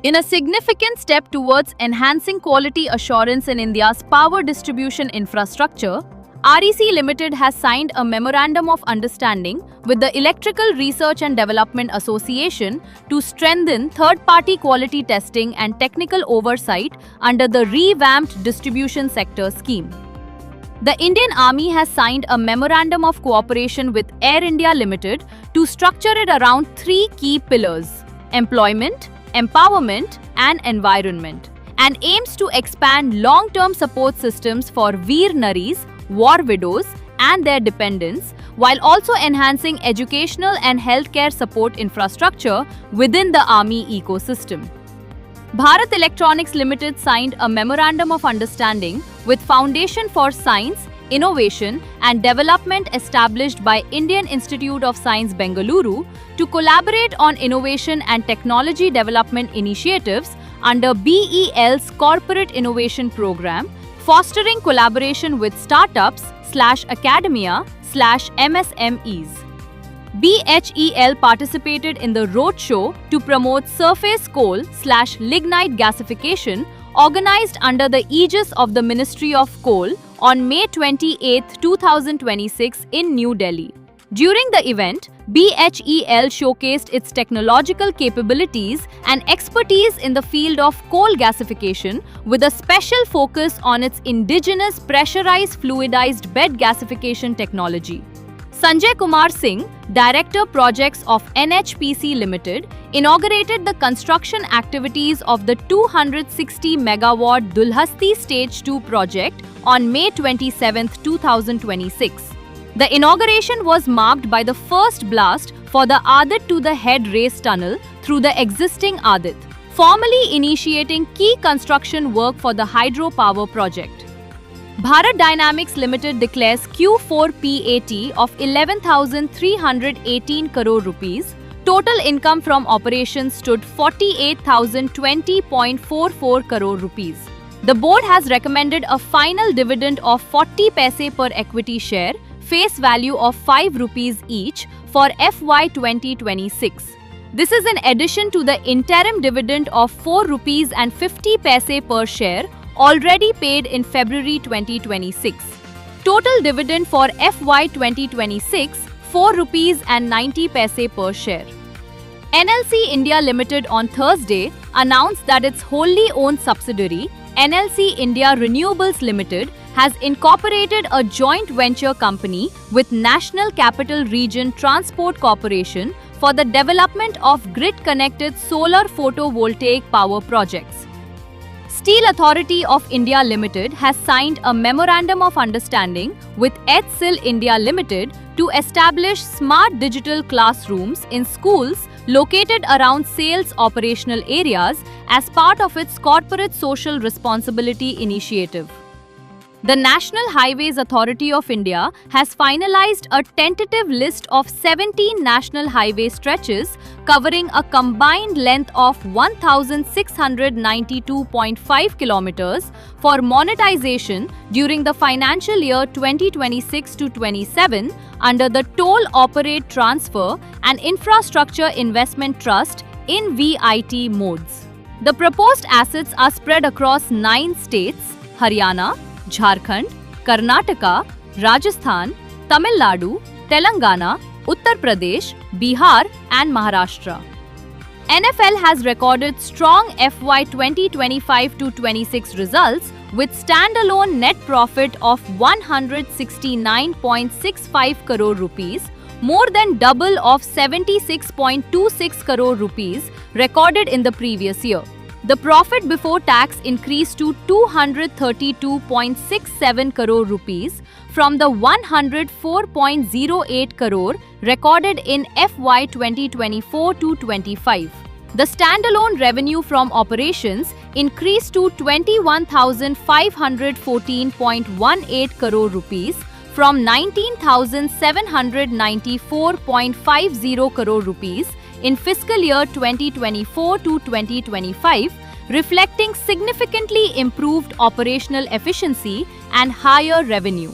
In a significant step towards enhancing quality assurance in India's power distribution infrastructure, REC Limited has signed a Memorandum of Understanding with the Electrical Research and Development Association to strengthen third-party quality testing and technical oversight under the revamped distribution sector scheme. The Indian Army has signed a Memorandum of Cooperation with Air India Limited to structure it around three key pillars: employment, empowerment, and environment, and aims to expand long-term support systems for Veer Naris, war widows, and their dependents, while also enhancing educational and healthcare support infrastructure within the Army ecosystem. Bharat Electronics Limited signed a Memorandum of Understanding with Foundation for Science, Innovation and Development established by Indian Institute of Science Bengaluru to collaborate on innovation and technology development initiatives under BEL's Corporate Innovation Program, fostering collaboration with startups/academia/MSMEs. BHEL participated in the roadshow to promote surface coal/lignite gasification organized under the aegis of the Ministry of Coal on May 28, 2026 in New Delhi. During the event, BHEL showcased its technological capabilities and expertise in the field of coal gasification with a special focus on its indigenous pressurized fluidized bed gasification technology. Sanjay Kumar Singh, Director Projects of NHPC Limited, inaugurated the construction activities of the 260 megawatt Dulhasti Stage 2 project on May 27, 2026. The inauguration was marked by the first blast for the Aadit to the Head Race Tunnel through the existing Aadit, formally initiating key construction work for the hydropower project. Bharat Dynamics Limited declares Q4 PAT of 11,318 crore rupees. Total income from operations stood 48,020.44 crore rupees. The board has recommended a final dividend of 40 paise per equity share, face value of 5 rupees each for FY 2026. This is in addition to the interim dividend of 4 rupees and 50 paise per share already paid in February 2026. Total dividend for FY 2026, 4 rupees and 90 paise per share. NLC India Limited on Thursday announced that its wholly owned subsidiary, NLC India Renewables Limited, has incorporated a joint venture company with National Capital Region Transport Corporation for the development of grid-connected solar photovoltaic power projects. Steel Authority of India Limited has signed a Memorandum of Understanding with HCIL India Limited to establish smart digital classrooms in schools located around sales operational areas as part of its corporate social responsibility initiative. The National Highways Authority of India has finalized a tentative list of 17 national highway stretches covering a combined length of 1,692.5 kilometers for monetization during the financial year 2026-27 under the Toll Operate Transfer and Infrastructure Investment Trust in VIT modes. The proposed assets are spread across 9 states: Haryana, Jharkhand, Karnataka, Rajasthan, Tamil Nadu, Telangana, Uttar Pradesh, Bihar and Maharashtra. NFL has recorded strong FY 2025-26 results with standalone net profit of 169.65 crore rupees, more than double of 76.26 crore rupees recorded in the previous year. The profit before tax increased to 232.67 crore rupees from the 104.08 crore recorded in FY 2024-25. The standalone revenue from operations increased to 21,514.18 crore rupees from 19,794.50 crore rupees in fiscal year 2024-2025, reflecting significantly improved operational efficiency and higher revenue.